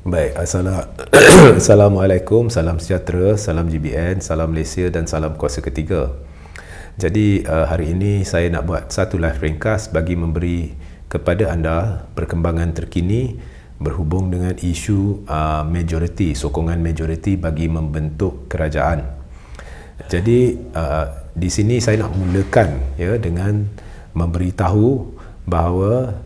Baik, Assalamualaikum, salam sejahtera, salam GBN, salam Malaysia dan salam kuasa ketiga. Jadi hari ini saya nak buat satu live ringkas bagi memberi kepada anda perkembangan terkini berhubung dengan isu majoriti, sokongan majoriti bagi membentuk kerajaan. Jadi di sini saya nak mulakan dengan memberitahu bahawa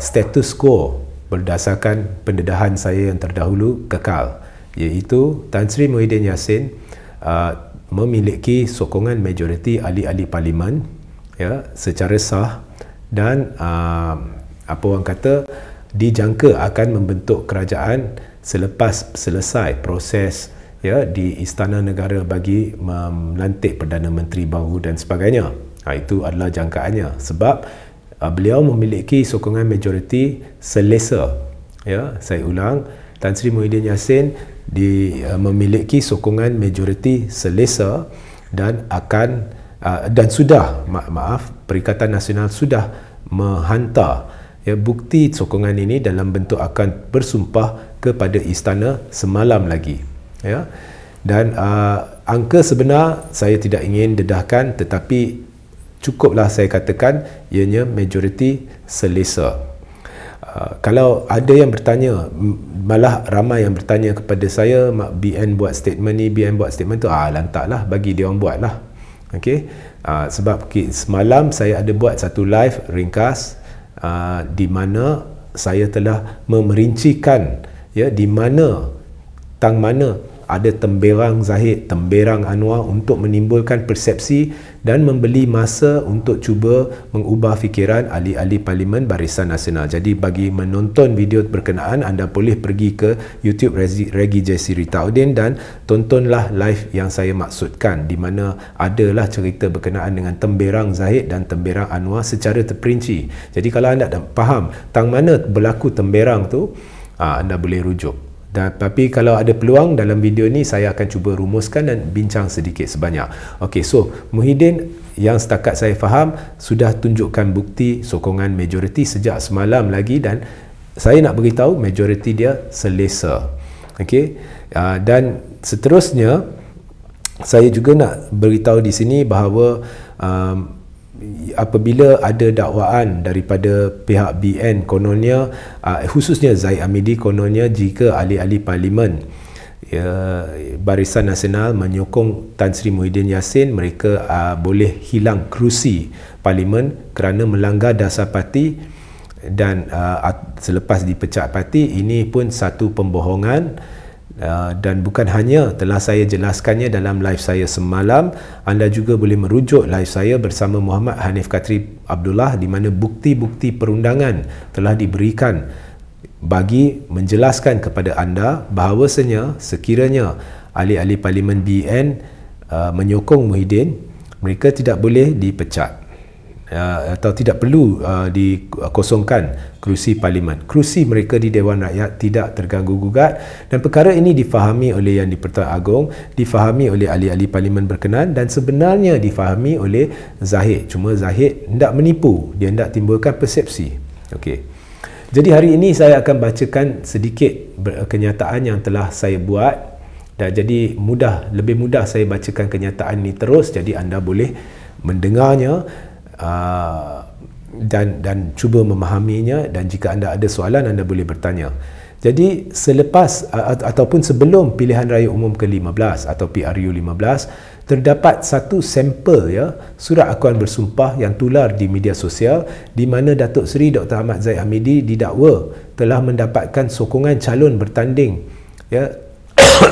status quo berdasarkan pendedahan saya yang terdahulu kekal, iaitu Tan Sri Muhyiddin Yassin memiliki sokongan majoriti ahli-ahli parlimen secara sah dan apa orang kata dijangka akan membentuk kerajaan selepas selesai proses di Istana Negara bagi melantik Perdana Menteri baru dan sebagainya. Itu adalah jangkaannya sebab beliau memiliki sokongan majoriti selesa. Saya ulang, Tan Sri Muhyiddin Yassin memiliki sokongan majoriti selesa dan sudah Perikatan Nasional sudah menghantar bukti sokongan ini dalam bentuk akan bersumpah kepada istana semalam lagi. Dan angka sebenar saya tidak ingin dedahkan, tetapi cukuplah saya katakan ianya majoriti selesa. Kalau ada yang bertanya, malah ramai yang bertanya kepada saya, BN buat statement ni, BN buat statement tu, lantaklah bagi dia orang buatlah. Okey. Sebab semalam saya ada buat satu live ringkas di mana saya telah memerincikan di mana tang mana ada temberang Zahid, temberang Anwar untuk menimbulkan persepsi dan membeli masa untuk cuba mengubah fikiran ahli-ahli parlimen Barisan Nasional. Jadi bagi menonton video berkenaan, anda boleh pergi ke YouTube Regi J.C. Ritaudin dan tontonlah live yang saya maksudkan, di mana adalah cerita berkenaan dengan temberang Zahid dan temberang Anwar secara terperinci. Jadi kalau anda tak faham tang mana berlaku temberang tu, anda boleh rujuk. Tapi kalau ada peluang dalam video ni, saya akan cuba rumuskan dan bincang sedikit sebanyak. Okey, so Muhyiddin yang setakat saya faham sudah tunjukkan bukti sokongan majoriti sejak semalam lagi, dan saya nak beritahu majoriti dia selesa. Okey, dan seterusnya saya juga nak beritahu di sini bahawa apabila ada dakwaan daripada pihak BN, kononnya khususnya Zahid Hamidi, kononnya jika ahli-ahli parlimen Barisan Nasional menyokong Tan Sri Muhyiddin Yassin, mereka boleh hilang kerusi parlimen kerana melanggar dasar parti, dan selepas dipecat parti. Ini pun satu pembohongan. Dan bukan hanya telah saya jelaskannya dalam live saya semalam, anda juga boleh merujuk live saya bersama Muhammad Hanif Katri Abdullah, di mana bukti-bukti perundangan telah diberikan bagi menjelaskan kepada anda bahawasanya sekiranya ahli-ahli parlimen BN menyokong Muhyiddin, mereka tidak boleh dipecat atau tidak perlu dikosongkan kerusi parlimen. Kerusi mereka di Dewan Rakyat tidak terganggu-gugat, dan perkara ini difahami oleh Yang di-Pertuan Agong, difahami oleh ahli-ahli parlimen berkenan, dan sebenarnya difahami oleh Zahid. Cuma Zahid hendak menipu, dia hendak timbulkan persepsi. Okey. Jadi hari ini saya akan bacakan sedikit kenyataan yang telah saya buat, dan jadi lebih mudah saya bacakan kenyataan ini terus, jadi anda boleh mendengarnya dan cuba memahaminya, dan jika anda ada soalan anda boleh bertanya. Jadi selepas ataupun sebelum pilihan raya umum ke-15 atau PRU 15, terdapat satu sampel surat akuan bersumpah yang tular di media sosial, di mana Datuk Seri Dr. Ahmad Zahid Hamidi didakwa telah mendapatkan sokongan calon bertanding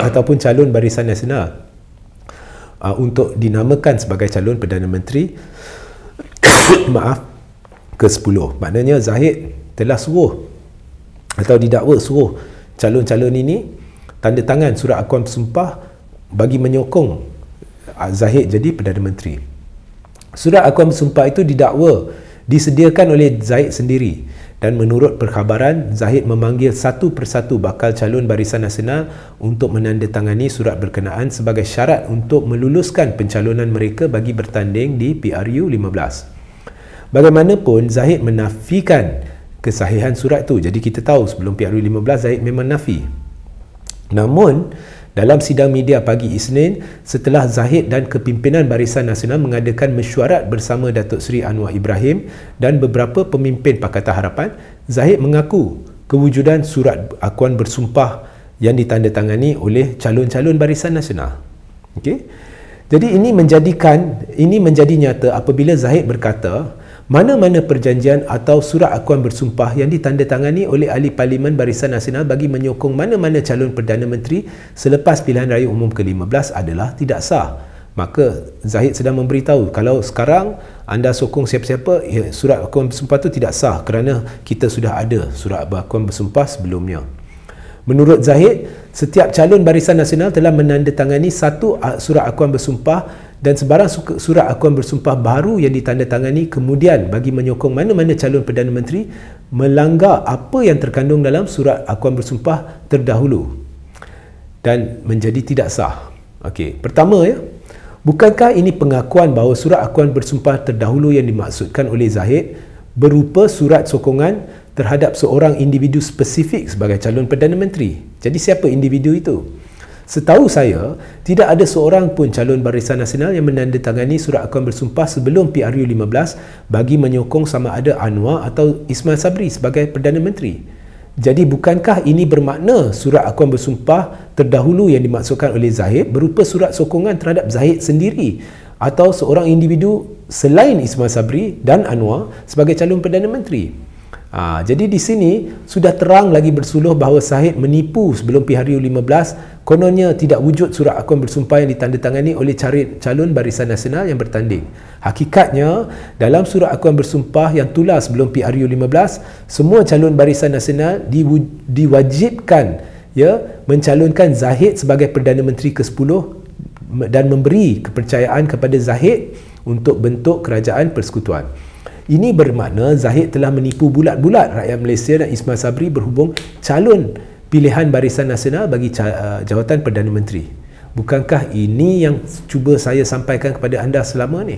ataupun calon Barisan Nasional untuk dinamakan sebagai calon Perdana Menteri ke-10. Maknanya Zahid telah suruh atau didakwa suruh calon-calon ini tanda tangan surat akuan bersumpah bagi menyokong Zahid jadi Perdana Menteri. Surat akuan bersumpah itu didakwa disediakan oleh Zahid sendiri, dan menurut perkhabaran Zahid memanggil satu persatu bakal calon Barisan Nasional untuk menandatangani surat berkenaan sebagai syarat untuk meluluskan pencalonan mereka bagi bertanding di PRU 15. Bagaimanapun, Zahid menafikan kesahihan surat tu. Jadi kita tahu sebelum PRU 15 Zahid memang nafi. Namun dalam sidang media pagi Isnin, setelah Zahid dan kepimpinan Barisan Nasional mengadakan mesyuarat bersama Datuk Seri Anwar Ibrahim dan beberapa pemimpin Pakatan Harapan, Zahid mengaku kewujudan surat akuan bersumpah yang ditandatangani oleh calon-calon Barisan Nasional. Okey. Jadi ini menjadi nyata apabila Zahid berkata mana-mana perjanjian atau surat akuan bersumpah yang ditandatangani oleh ahli Parlimen Barisan Nasional bagi menyokong mana-mana calon Perdana Menteri selepas pilihan raya umum ke-15 adalah tidak sah. Maka Zahid sedang memberitahu kalau sekarang anda sokong siapa-siapa, ya, surat akuan bersumpah itu tidak sah kerana kita sudah ada surat akuan bersumpah sebelumnya. Menurut Zahid, setiap calon Barisan Nasional telah menandatangani satu surat akuan bersumpah dan sebarang surat akuan bersumpah baru yang ditandatangani kemudian bagi menyokong mana-mana calon Perdana Menteri melanggar apa yang terkandung dalam surat akuan bersumpah terdahulu dan menjadi tidak sah. Okey, pertama ya, bukankah ini pengakuan bahawa surat akuan bersumpah terdahulu yang dimaksudkan oleh Zahid berupa surat sokongan terhadap seorang individu spesifik sebagai calon Perdana Menteri? Jadi siapa individu itu? Setahu saya, tidak ada seorang pun calon Barisan Nasional yang menandatangani surat akuan bersumpah sebelum PRU 15 bagi menyokong sama ada Anwar atau Ismail Sabri sebagai Perdana Menteri. Jadi bukankah ini bermakna surat akuan bersumpah terdahulu yang dimaksudkan oleh Zahid berupa surat sokongan terhadap Zahid sendiri atau seorang individu selain Ismail Sabri dan Anwar sebagai calon Perdana Menteri? Jadi di sini sudah terang lagi bersuluh bahawa Zahid menipu sebelum PRU 15. Kononnya tidak wujud surat akuan bersumpah yang ditandatangani oleh calon Barisan Nasional yang bertanding. Hakikatnya, dalam surat akuan bersumpah yang tulas sebelum PRU 15, semua calon Barisan Nasional diwajibkan mencalonkan Zahid sebagai Perdana Menteri ke-10 dan memberi kepercayaan kepada Zahid untuk bentuk kerajaan persekutuan. Ini bermakna Zahid telah menipu bulat-bulat rakyat Malaysia dan Ismail Sabri berhubung calon pilihan Barisan Nasional bagi jawatan Perdana Menteri. Bukankah ini yang cuba saya sampaikan kepada anda selama ni?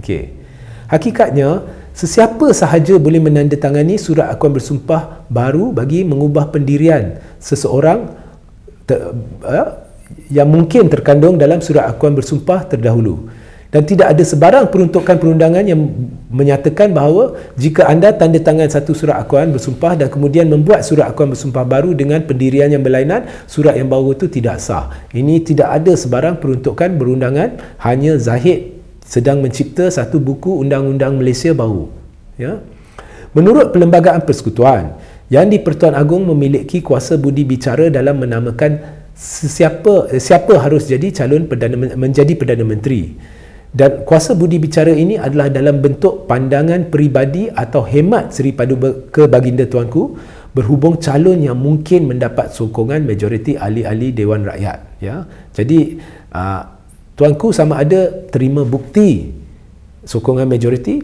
Okey. Hakikatnya, sesiapa sahaja boleh menandatangani surat akuan bersumpah baru bagi mengubah pendirian seseorang yang mungkin terkandung dalam surat akuan bersumpah terdahulu. Dan tidak ada sebarang peruntukan perundangan yang menyatakan bahawa jika anda tanda tangan satu surat akuan bersumpah dan kemudian membuat surat akuan bersumpah baru dengan pendirian yang berlainan, surat yang baru itu tidak sah. Ini tidak ada sebarang peruntukan perundangan, hanya Zahid sedang mencipta satu buku undang-undang Malaysia baru. Ya. Menurut Perlembagaan Persekutuan, Yang di-Pertuan Agong memiliki kuasa budi bicara dalam menamakan siapa harus jadi menjadi Perdana Menteri. Dan kuasa budi bicara ini adalah dalam bentuk pandangan peribadi atau hemat Seri Paduka Baginda Tuanku berhubung calon yang mungkin mendapat sokongan majoriti ahli-ahli Dewan Rakyat. Ya. Jadi Tuanku sama ada terima bukti sokongan majoriti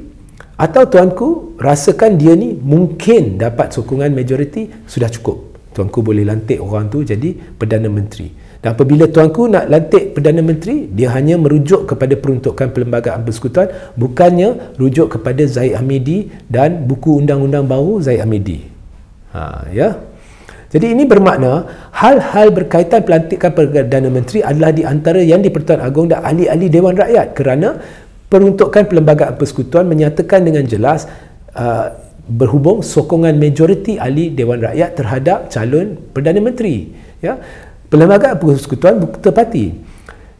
atau Tuanku rasakan dia ni mungkin dapat sokongan majoriti, sudah cukup. Tuanku boleh lantik orang tu jadi Perdana Menteri. Dan apabila Tuanku nak lantik Perdana Menteri, dia hanya merujuk kepada peruntukan Perlembagaan Persekutuan, bukannya rujuk kepada Zahid Hamidi dan buku undang-undang baru Zahid Hamidi. Ya. Jadi ini bermakna hal-hal berkaitan pelantikan Perdana Menteri adalah di antara Yang di-Pertuan Agong dan ahli-ahli Dewan Rakyat, kerana peruntukan Perlembagaan Persekutuan menyatakan dengan jelas berhubung sokongan majoriti ahli Dewan Rakyat terhadap calon Perdana Menteri. Ya. Perlembagaan Persekutuan tepati.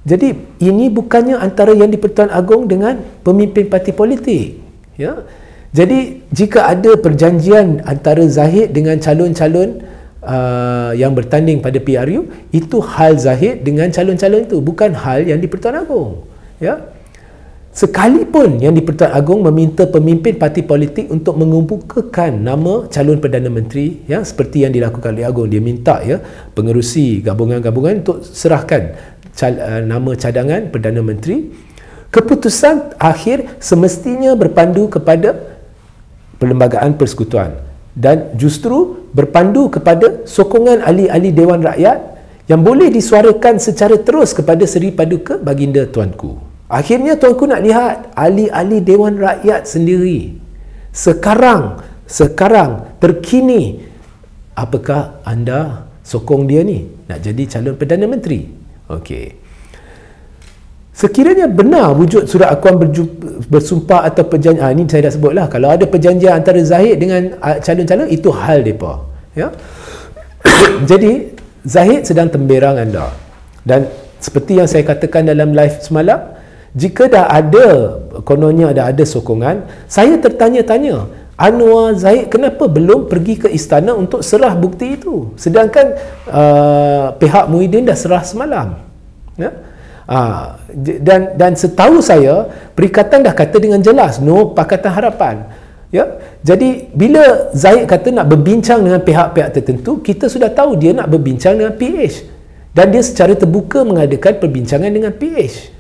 Jadi ini bukannya antara Yang di-Pertuan Agong dengan pemimpin parti politik. Ya. Jadi jika ada perjanjian antara Zahid dengan calon-calon yang bertanding pada PRU, itu hal Zahid dengan calon-calon itu, bukan hal Yang di-Pertuan Agong. Ya. Sekalipun Yang di-Pertuan Agong meminta pemimpin parti politik untuk mengemukakan nama calon Perdana Menteri, ya, seperti yang dilakukan oleh Agong, dia minta pengerusi gabungan-gabungan untuk serahkan nama cadangan Perdana Menteri, keputusan akhir semestinya berpandu kepada Perlembagaan Persekutuan dan justru berpandu kepada sokongan ahli-ahli Dewan Rakyat yang boleh disuarakan secara terus kepada Seri Paduka Baginda Tuanku. Akhirnya Tuanku nak lihat ahli-ahli Dewan Rakyat sendiri sekarang sekarang, terkini, apakah anda sokong dia ni nak jadi calon Perdana Menteri? Okey. Sekiranya benar wujud surat akuan bersumpah atau perjanjian, ini saya dah sebutlah, kalau ada perjanjian antara Zahid dengan calon-calon, itu hal mereka, ya. Jadi Zahid sedang temberang anda, dan seperti yang saya katakan dalam live semalam, jika dah ada, kononnya dah ada sokongan, saya tertanya-tanya, Anwar Zahid kenapa belum pergi ke istana untuk serah bukti itu, sedangkan pihak Muhyiddin dah serah semalam, ya? Dan setahu saya perikatan dah kata dengan jelas no Pakatan Harapan, ya. Jadi bila Zahid kata nak berbincang dengan pihak-pihak tertentu, kita sudah tahu dia nak berbincang dengan PH, dan dia secara terbuka mengadakan perbincangan dengan PH,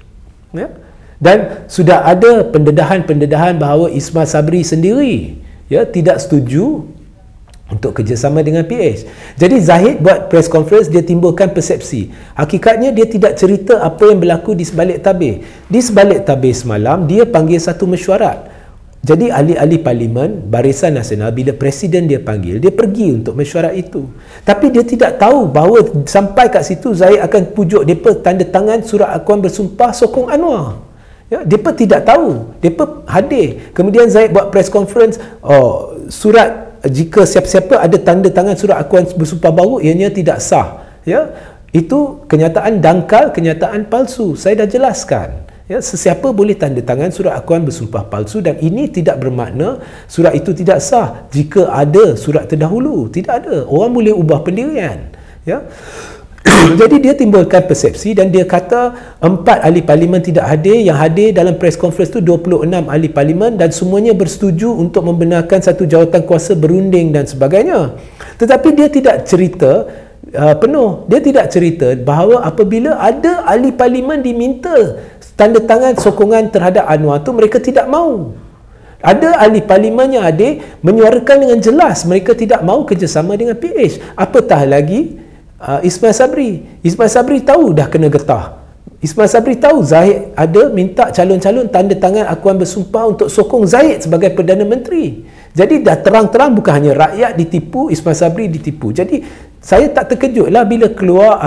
ya. Dan sudah ada pendedahan-pendedahan bahawa Ismail Sabri sendiri, ya, tidak setuju untuk kerjasama dengan PH. Jadi Zahid buat press conference, dia timbulkan persepsi. Hakikatnya dia tidak cerita apa yang berlaku di sebalik tabir. Di sebalik tabir semalam, dia panggil satu mesyuarat. Jadi ahli-ahli parlimen, Barisan Nasional, bila Presiden dia panggil, dia pergi untuk mesyuarat itu. Tapi dia tidak tahu bahawa sampai kat situ Zahid akan pujuk mereka tanda tangan surat akuan bersumpah sokong Anwar. Ya, mereka tidak tahu, mereka hadir. Kemudian Zahid buat press conference, surat, jika siapa-siapa ada tanda tangan surat akuan bersumpah baru, ianya tidak sah, ya. Itu kenyataan dangkal, kenyataan palsu. Saya dah jelaskan, ya, sesiapa boleh tanda tangan surat akuan bersumpah palsu, dan ini tidak bermakna surat itu tidak sah. Jika ada surat terdahulu, tidak ada, orang boleh ubah pendirian, ya. Jadi dia timbulkan persepsi, dan dia kata 4 ahli parlimen tidak hadir. Yang hadir dalam press conference tu 26 ahli parlimen, dan semuanya bersetuju untuk membenarkan satu jawatan kuasa berunding dan sebagainya. Tetapi dia tidak cerita penuh. Dia tidak cerita bahawa apabila ada ahli parlimen diminta tanda tangan sokongan terhadap Anwar tu, mereka tidak mahu. Ada ahli parlimen yang hadir menyuarakan dengan jelas mereka tidak mahu kerjasama dengan PH. Apatah lagi Ismail Sabri. Ismail Sabri tahu dah kena getah. Ismail Sabri tahu Zahid ada minta calon-calon tanda tangan akuan bersumpah untuk sokong Zahid sebagai Perdana Menteri. Jadi dah terang-terang bukan hanya rakyat ditipu, Ismail Sabri ditipu. Jadi saya tak terkejutlah bila keluar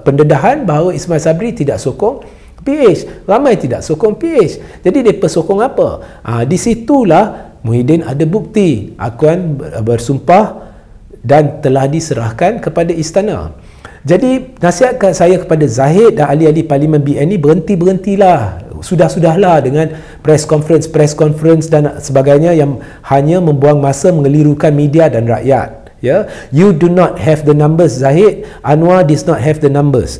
pendedahan bahawa Ismail Sabri tidak sokong PH. Ramai tidak sokong PH. Jadi mereka sokong apa? Di situlah Muhyiddin ada bukti akuan bersumpah dan telah diserahkan kepada istana. Jadi nasihat saya kepada Zahid dan ahli-ahli parlimen BN ni, berhentilah. Sudah-sudahlah dengan press conference dan sebagainya yang hanya membuang masa, mengelirukan media dan rakyat. Ya, you do not have the numbers, Zahid. Anwar does not have the numbers.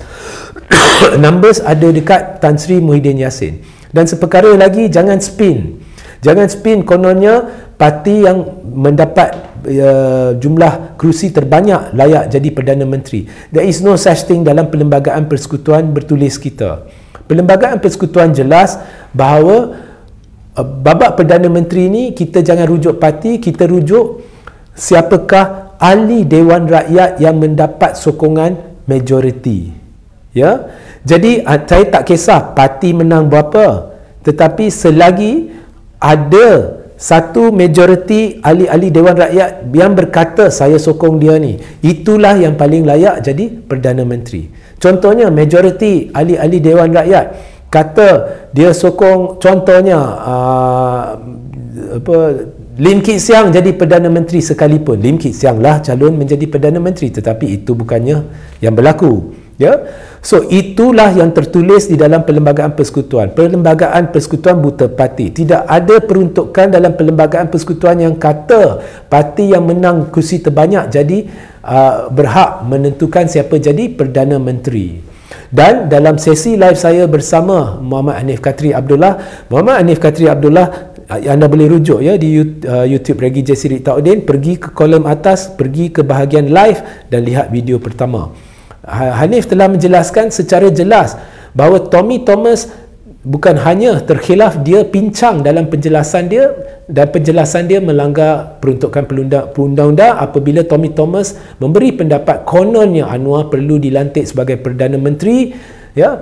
Numbers ada dekat Tan Sri Muhyiddin Yassin. Dan seperkara lagi, jangan spin. Jangan spin kononnya parti yang mendapat jumlah kerusi terbanyak layak jadi Perdana Menteri. There is no such thing dalam Perlembagaan Persekutuan bertulis kita. Perlembagaan Persekutuan jelas bahawa babak Perdana Menteri ni kita jangan rujuk parti, kita rujuk siapakah ahli Dewan Rakyat yang mendapat sokongan majoriti. Ya. Jadi saya tak kisah parti menang berapa, tetapi selagi ada satu majoriti ahli-ahli Dewan Rakyat yang berkata saya sokong dia ni, itulah yang paling layak jadi Perdana Menteri. Contohnya majoriti ahli-ahli Dewan Rakyat kata dia sokong, contohnya Lim Kit Siang jadi Perdana Menteri sekalipun. Lim Kit Siang lah calon menjadi Perdana Menteri, tetapi itu bukannya yang berlaku. Ya, so itulah yang tertulis di dalam Perlembagaan Persekutuan. Perlembagaan Persekutuan buta parti. Tidak ada peruntukan dalam Perlembagaan Persekutuan yang kata parti yang menang kursi terbanyak jadi berhak menentukan siapa jadi Perdana Menteri. Dan dalam sesi live saya bersama Muhammad Hanif Katri Abdullah, anda boleh rujuk ya di YouTube Regi J. Sirik Taudin, pergi ke kolom atas, pergi ke bahagian live dan lihat video pertama. Hanif telah menjelaskan secara jelas bahawa Tommy Thomas bukan hanya terkhilaf, dia pincang dalam penjelasan dia, dan penjelasan dia melanggar peruntukan perundang-undang apabila Tommy Thomas memberi pendapat kononnya Anwar perlu dilantik sebagai Perdana Menteri, ya.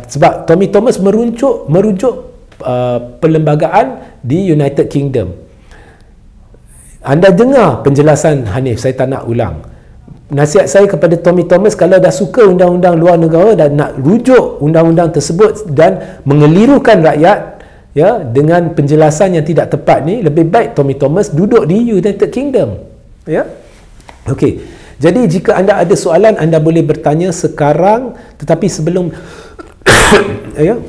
Sebab Tommy Thomas merujuk perlembagaan di United Kingdom. Anda dengar penjelasan Hanif, saya tak nak ulang. Nasihat saya kepada Tommy Thomas, kalau dah suka undang-undang luar negara dan nak rujuk undang-undang tersebut dan mengelirukan rakyat ya dengan penjelasan yang tidak tepat ni, lebih baik Tommy Thomas duduk di United Kingdom. Ya. Okey. Jadi jika anda ada soalan, anda boleh bertanya sekarang, tetapi sebelum ya.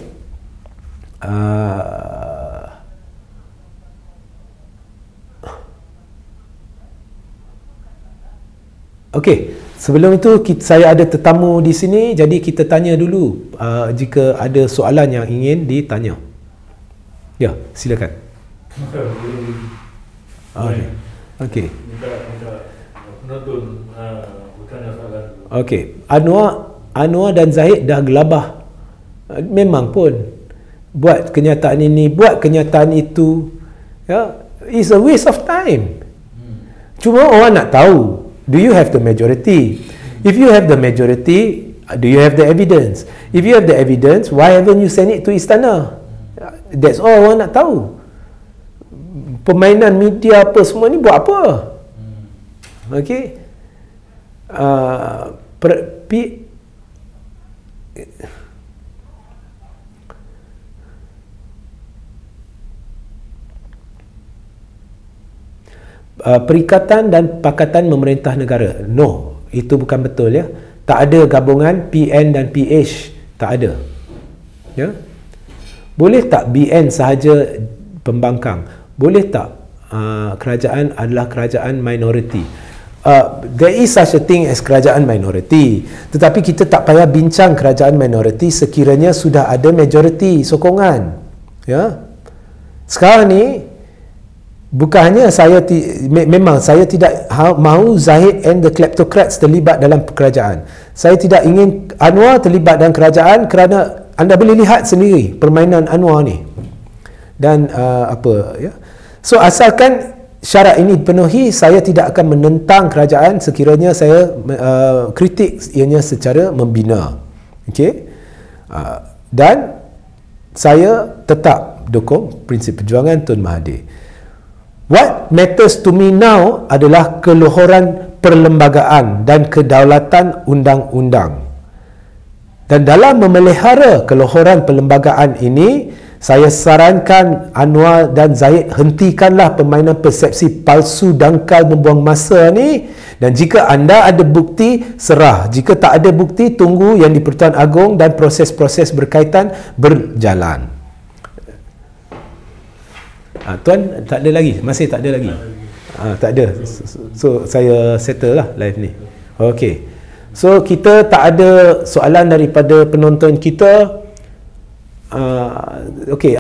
Okey, sebelum itu saya ada tetamu di sini, jadi kita tanya dulu jika ada soalan yang ingin ditanya. Ya, silakan. Okey. Okey. Penonton bertanya soalan. Okey, Anwar dan Zahid dah gelabah. Memang pun buat kenyataan ini, buat kenyataan itu, ya, it's a waste of time. Cuma orang nak tahu, do you have the majority? If you have the majority, do you have the evidence? If you have the evidence, why haven't you send it to Istana? That's all orang nak tahu. Permainan media apa semua ni buat apa? Okey. Perikatan dan Pakatan Memerintah Negara. No, itu bukan betul ya. Tak ada gabungan PN dan PH, tak ada. Ya. Boleh tak BN sahaja pembangkang? Boleh tak kerajaan adalah kerajaan minoriti? There is such a thing as kerajaan minoriti, tetapi kita tak payah bincang kerajaan minoriti sekiranya sudah ada majoriti sokongan. Ya. Sekarang ni bukannya saya memang saya tidak mahu Zahid and the kleptocrats terlibat dalam kerajaan. Saya tidak ingin Anwar terlibat dalam kerajaan kerana anda boleh lihat sendiri permainan Anwar ni. Dan apa ya. So asalkan syarat ini dipenuhi, saya tidak akan menentang kerajaan sekiranya saya kritik ianya secara membina. Okey. Dan saya tetap dukung prinsip perjuangan Tun Mahathir. What matters to me now adalah keluhuran perlembagaan dan kedaulatan undang-undang. Dan dalam memelihara keluhuran perlembagaan ini, saya sarankan Anwar dan Zahid, hentikanlah permainan persepsi palsu dangkal membuang masa ni. Dan jika anda ada bukti, serah. Jika tak ada bukti, tunggu yang di-Pertuan Agong dan proses-proses berkaitan berjalan. Tuan, tak ada lagi? Masih tak ada lagi? Tak ada. So saya settle lah live ni. Okey. So kita tak ada soalan daripada penonton kita. Okey.